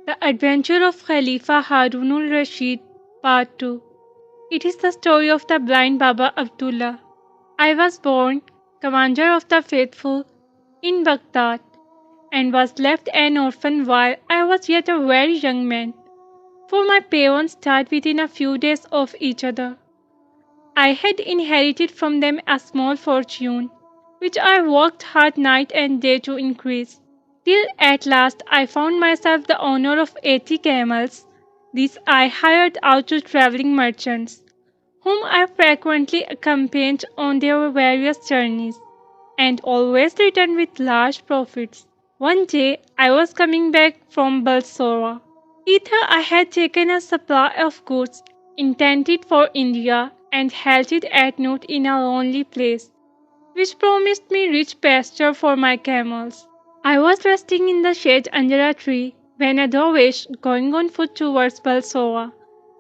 The Adventure of Khalifa Haroon Al-Rashid, Part 2. It is the story of the blind Baba Abdullah. I was born, commander of the faithful, in Baghdad, and was left an orphan while I was yet a very young man, for my parents died within a few days of each other. I had inherited from them a small fortune, which I worked hard night and day to increase, till at last I found myself the owner of 80 camels. These I hired out to travelling merchants, whom I frequently accompanied on their various journeys, and always returned with large profits. One day I was coming back from Balsora. Either I had taken a supply of goods intended for India and halted at noon in a lonely place, which promised me rich pasture for my camels. I was resting in the shade under a tree when a dervish, going on foot towards Balsora,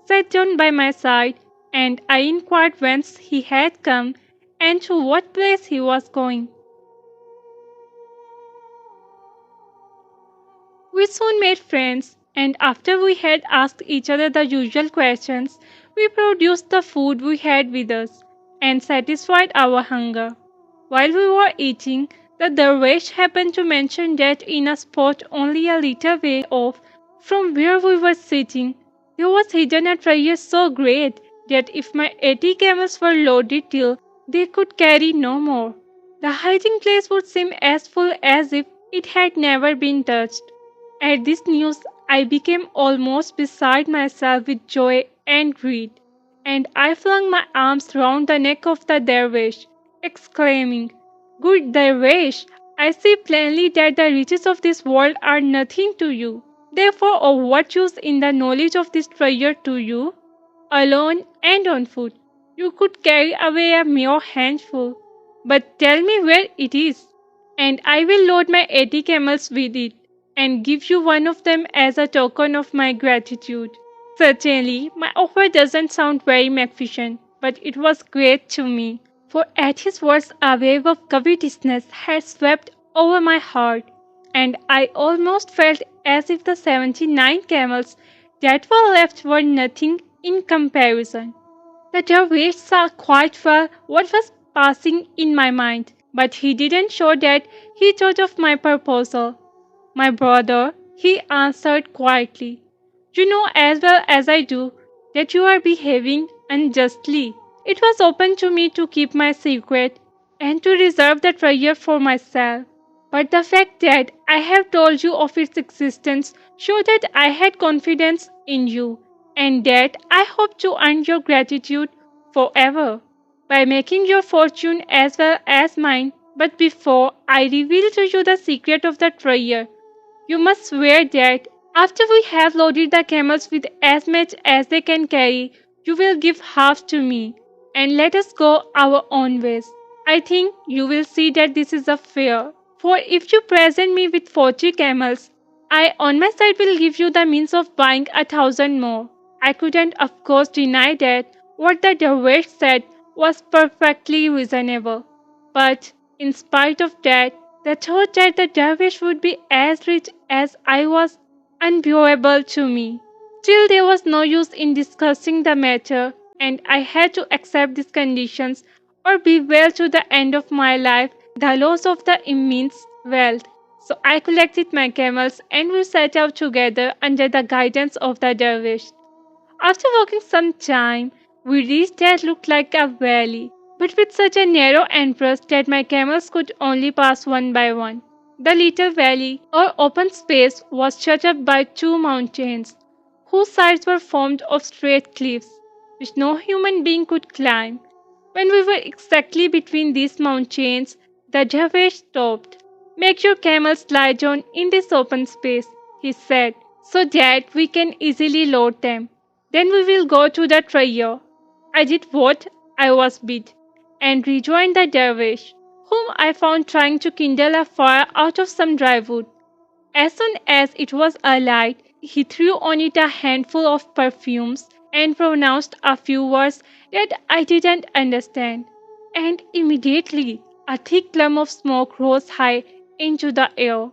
sat down by my side, and I inquired whence he had come and to what place he was going. We soon made friends, and after we had asked each other the usual questions, we produced the food we had with us, and satisfied our hunger. While we were eating, the dervish happened to mention that in a spot only a little way off from where we were sitting, there was hidden a treasure so great that if my 80 camels were loaded till they could carry no more, the hiding place would seem as full as if it had never been touched. At this news, I became almost beside myself with joy and greed, and I flung my arms round the neck of the dervish, exclaiming, "Good dervish, I see plainly that the riches of this world are nothing to you. Therefore, of what use in the knowledge of this treasure to you? Alone and on foot, you could carry away a mere handful. But tell me where it is, and I will load my 80 camels with it, and give you one of them as a token of my gratitude." Certainly, my offer doesn't sound very magnificent, but it was great to me, for at his words a wave of covetousness had swept over my heart, and I almost felt as if the 79 camels that were left were nothing in comparison. The dervish saw quite well what was passing in my mind, but he didn't show that he thought of my proposal. "My brother," he answered quietly, "you know as well as I do that you are behaving unjustly. It was open to me to keep my secret and to reserve the treasure for myself. But the fact that I have told you of its existence shows that I had confidence in you, and that I hope to earn your gratitude forever by making your fortune as well as mine. But before I reveal to you the secret of the treasure, you must swear that after we have loaded the camels with as much as they can carry, you will give half to me, and let us go our own ways. I think you will see that this is a fair. For if you present me with 40 camels, I on my side will give you the means of buying 1,000 more." I couldn't of course deny that what the dervish said was perfectly reasonable, but in spite of that, the thought that the dervish would be as rich as I was unbearable to me. Still, there was no use in discussing the matter, and I had to accept these conditions or bewail to the end of my life the loss of the immense wealth. So I collected my camels, and we set out together under the guidance of the dervish. After walking some time, we reached what looked like a valley, but with such a narrow entrance that my camels could only pass one by one. The little valley, or open space, was shut up by two mountains, whose sides were formed of straight cliffs, which no human being could climb. When we were exactly between these mountains, the dervish stopped. "Make your camels lie down in this open space," he said, "so that we can easily load them. Then we will go to the treasure." I did what I was bid, and rejoined the dervish, whom I found trying to kindle a fire out of some dry wood. As soon as it was alight, he threw on it a handful of perfumes and pronounced a few words that I didn't understand, and immediately a thick column of smoke rose high into the air.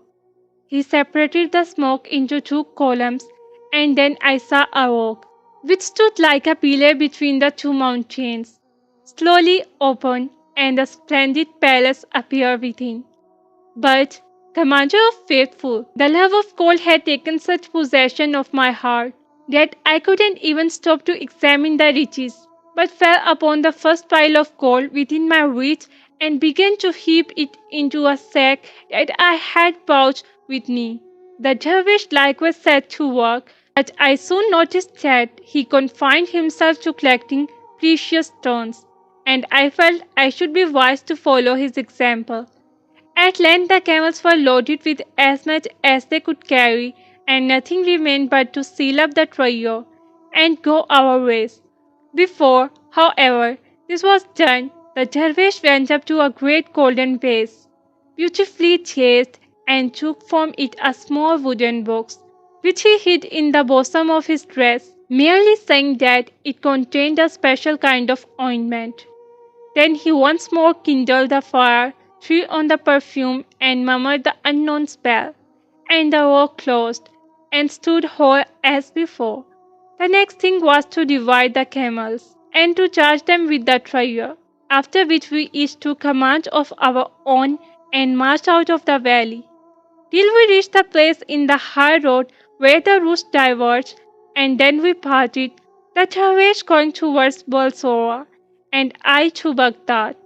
He separated the smoke into two columns, and then I saw a rock, which stood like a pillar between the two mountains, slowly opened, and a splendid palace appeared within. But, Commander of Faithful, the love of gold had taken such possession of my heart that I couldn't even stop to examine the riches, but fell upon the first pile of gold within my reach and began to heap it into a sack that I had brought with me. The dervish likewise set to work, but I soon noticed that he confined himself to collecting precious stones, and I felt I should be wise to follow his example. At length the camels were loaded with as much as they could carry, and nothing remained but to seal up the treasure and go our ways. Before, however, this was done, the dervish went up to a great golden vase, beautifully chased, and took from it a small wooden box, which he hid in the bosom of his dress, merely saying that it contained a special kind of ointment. Then he once more kindled the fire, threw on the perfume, and murmured the unknown spell, and the rock closed, and stood whole as before. The next thing was to divide the camels, and to charge them with the treasure, after which we each took command of our own and marched out of the valley, till we reached the place in the high road where the routes diverged, and then we parted, the dervish going towards Balsora, and I to Baghdad.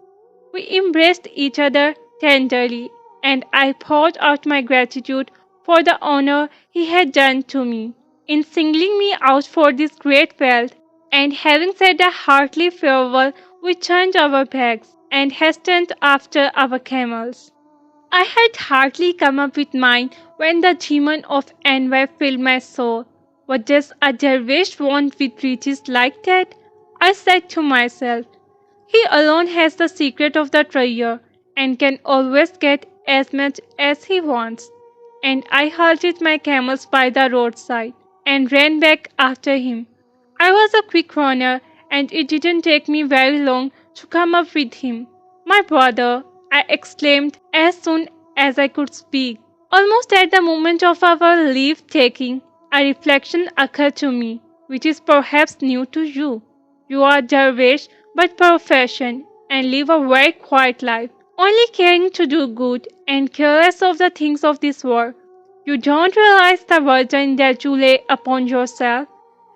We embraced each other tenderly, and I poured out my gratitude for the honor he had done to me in singling me out for this great wealth, and having said a hearty farewell, we turned our backs and hastened after our camels. I had hardly come up with mine when the demon of envy filled my soul. What does a dervish want with riches like that? I said to myself. He alone has the secret of the treasure and can always get as much as he wants. And I halted my camels by the roadside and ran back after him. I was a quick runner, and it didn't take me very long to come up with him. My brother, I exclaimed as soon as I could speak. Almost at the moment of our leave taking, a reflection occurred to me, which is perhaps new to you. You are dervish by profession and live a very quiet life, only caring to do good and careless of the things of this world. You don't realize the burden that you lay upon yourself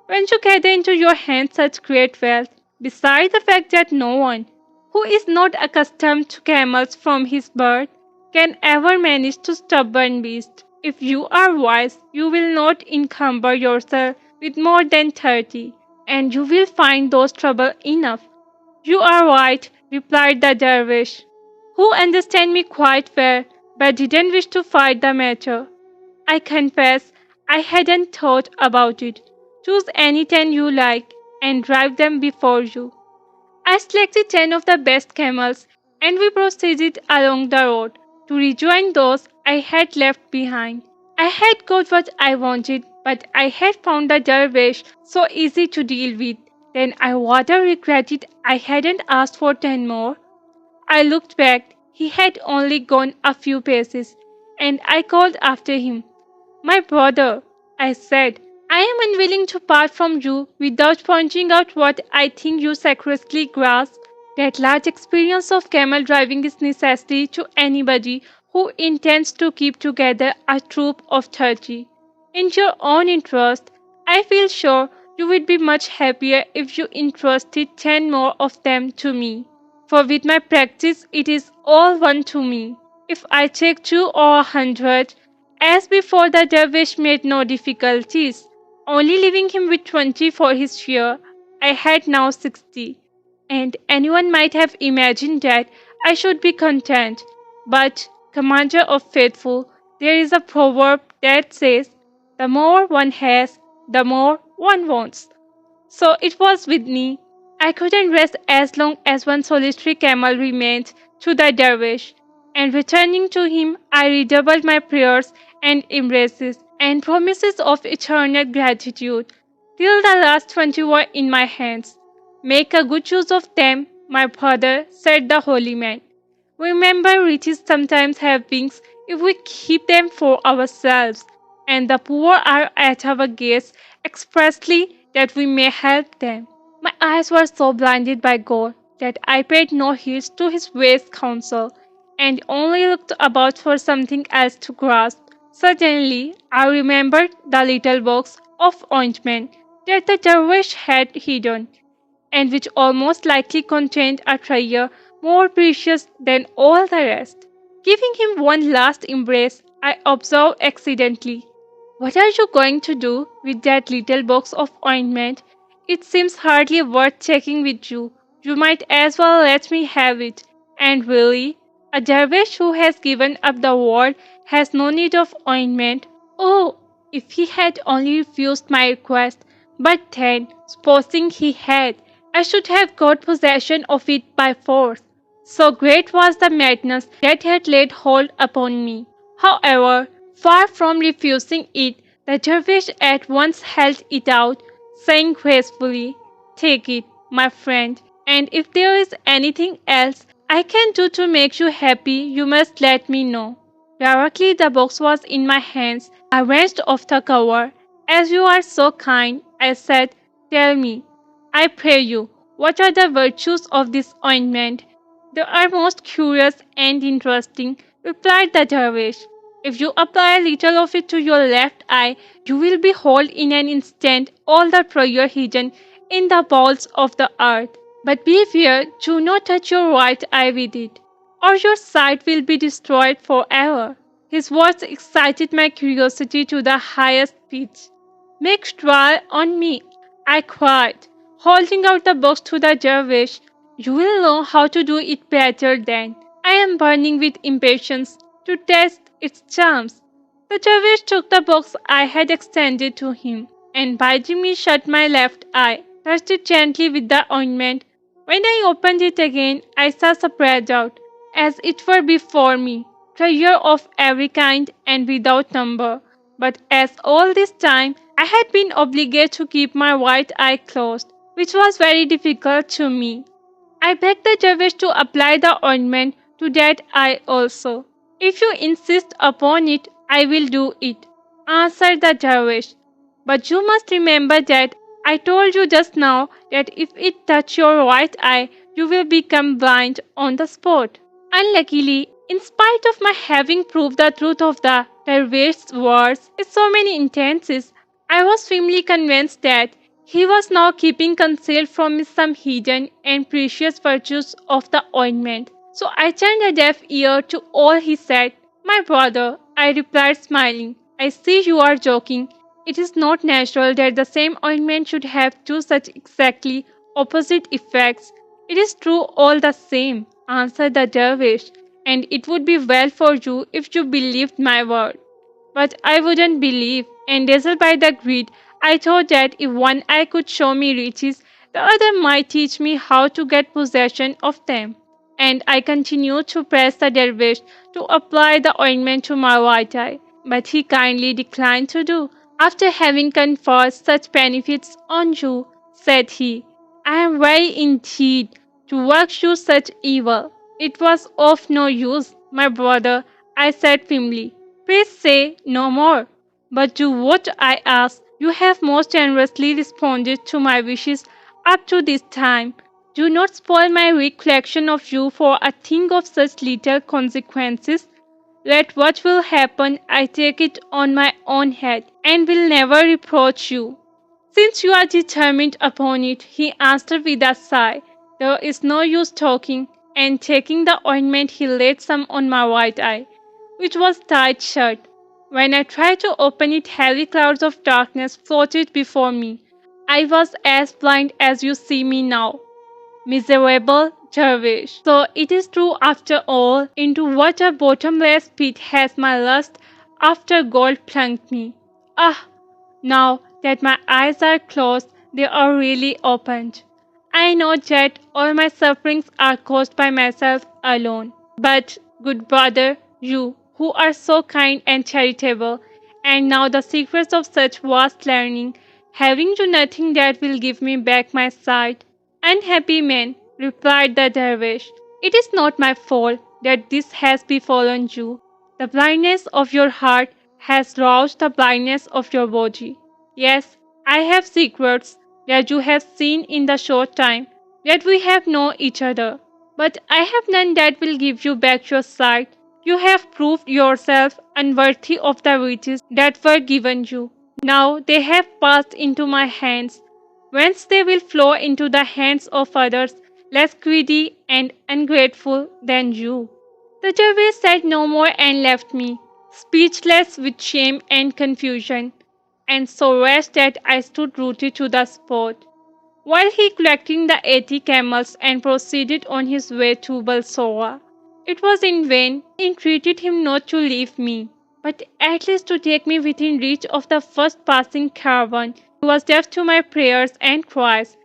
when you gather into your hands such great wealth, besides the fact that no one who is not accustomed to camels from his birth can ever manage to stubborn beast. If you are wise, you will not encumber yourself with more than 30, and you will find those trouble enough. You are right, replied the dervish, who understood me quite well, but didn't wish to fight the matter. I confess I hadn't thought about it. Choose any 10 you like, and drive them before you. I selected 10 of the best camels, and we proceeded along the road to rejoin those I had left behind. I had got what I wanted, but I had found the dervish so easy to deal with. Then I rather regretted I hadn't asked for 10 more. I looked back. He had only gone a few paces, and I called after him. My brother, I said, I am unwilling to part from you without pointing out what I think you sacrosanktly grasp, that large experience of camel driving is necessary to anybody who intends to keep together a troop of 30. In your own interest, I feel sure you would be much happier if you entrusted 10 more of them to me. For with my practice it is all one to me. If I take 2 or 100, as before the dervish made no difficulties, only leaving him with 20 for his share, I had now 60, and anyone might have imagined that I should be content. But, Commander of Faithful, there is a proverb that says, the more one has, the more one wants. So it was with me. I couldn't rest as long as one solitary camel remained to the dervish, and returning to him, I redoubled my prayers and embraces and promises of eternal gratitude, till the last 20 were in my hands. Make a good use of them, my brother, said the holy man. Remember, riches sometimes have wings if we keep them for ourselves, and the poor are at our gates expressly that we may help them. My eyes were so blinded by God that I paid no heed to his wise counsel, and only looked about for something else to grasp. Suddenly, I remembered the little box of ointment that the dervish had hidden, and which almost likely contained a treasure more precious than all the rest. Giving him one last embrace, I observed accidentally, "What are you going to do with that little box of ointment? It seems hardly worth taking with you. You might as well let me have it." And really, a dervish who has given up the world has no need of ointment. Oh, if he had only refused my request! But then, supposing he had, I should have got possession of it by force. So great was the madness that had laid hold upon me. However, far from refusing it, the dervish at once held it out, saying gracefully, "Take it, my friend, and if there is anything else I can do to make you happy, you must let me know." Directly the box was in my hands, I wrenched off the cover. "As you are so kind," I said, "tell me, I pray you, what are the virtues of this ointment?" "They are most curious and interesting," replied the dervish. "If you apply a little of it to your left eye, you will behold in an instant all the treasure hidden in the bowels of the earth. But beware, do not touch your right eye with it, or your sight will be destroyed forever." His words excited my curiosity to the highest pitch. "Make trial on me," I cried, holding out the box to the dervish. "You will know how to do it better then. I am burning with impatience to test its charms." The dervish took the box I had extended to him, and bidding me shut my left eye, touched it gently with the ointment. When I opened it again, I saw spread out, as it were before me, treasure of every kind and without number. But as all this time I had been obliged to keep my right eye closed, which was very difficult to me, I begged the dervish to apply the ointment to that eye also. "If you insist upon it, I will do it," answered the dervish. "But you must remember that I told you just now that if it touch your right eye, you will become blind on the spot." Unluckily, in spite of my having proved the truth of the dervish's words in so many instances, I was firmly convinced that he was now keeping concealed from me some hidden and precious virtues of the ointment. So I turned a deaf ear to all he said. "My brother," I replied smiling, "I see you are joking. It is not natural that the same ointment should have two such exactly opposite effects." "It is true all the same," answered the dervish, "and it would be well for you if you believed my word." But I wouldn't believe, and dazzled by the greed, I thought that if one eye could show me riches, the other might teach me how to get possession of them. And I continued to press the dervish to apply the ointment to my right eye, but he kindly declined to do. "After having conferred such benefits on you," said he, "I am weary indeed to work you such evil." "It was of no use, my brother," I said firmly. "Please say no more, but do what I ask. You have most generously responded to my wishes up to this time. Do not spoil my recollection of you for a thing of such little consequences. Let what will happen, I take it on my own head, and will never reproach you." "Since you are determined upon it," he answered with a sigh, "there is no use talking," and taking the ointment he laid some on my right eye, which was tight shut. When I tried to open it, heavy clouds of darkness floated before me. I was as blind as you see me now. Miserable dervish! So it is true after all, into what a bottomless pit has my lust after gold plunged me. Ah! Now that my eyes are closed, they are really opened. I know that all my sufferings are caused by myself alone. But, good brother, you, who are so kind and charitable, and now the secrets of such vast learning, having you nothing that will give me back my sight?" "Unhappy man," replied the dervish, "it is not my fault that this has befallen you. The blindness of your heart has roused the blindness of your body. Yes, I have secrets that you have seen in the short time that we have known each other. But I have none that will give you back your sight. You have proved yourself unworthy of the riches that were given you. Now they have passed into my hands, whence they will flow into the hands of others less greedy and ungrateful than you. The dervish said no more and left me, speechless with shame and confusion, and so rash that I stood rooted to the spot, while he collected the 80 camels and proceeded on his way to Balsora. It was in vain I entreated him not to leave me, but at least to take me within reach of the first passing caravan. He was deaf to my prayers and cries,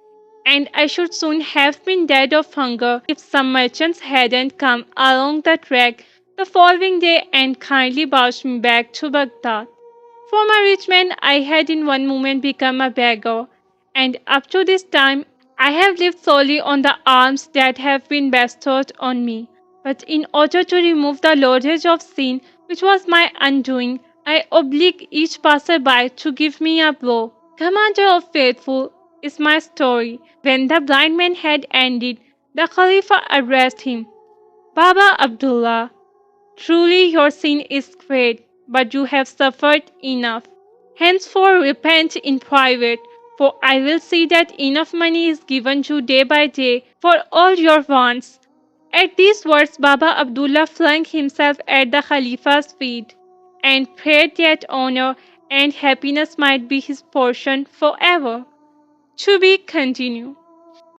and I should soon have been dead of hunger if some merchants hadn't come along the track the following day and kindly brought me back to Baghdad. From a rich man I had in one moment become a beggar, and up to this time I have lived solely on the alms that have been bestowed on me. But in order to remove the loadage of sin which was my undoing, I obliged each passer-by to give me a blow. Commander of faithful is my story. When the blind man had ended, the Khalifa addressed him, Baba Abdullah, truly your sin is great, but you have suffered enough. Henceforth repent in private, for I will see that enough money is given you day by day for all your wants. At these words, Baba Abdullah flung himself at the Khalifa's feet and prayed that honor and happiness might be his portion forever. To be continued.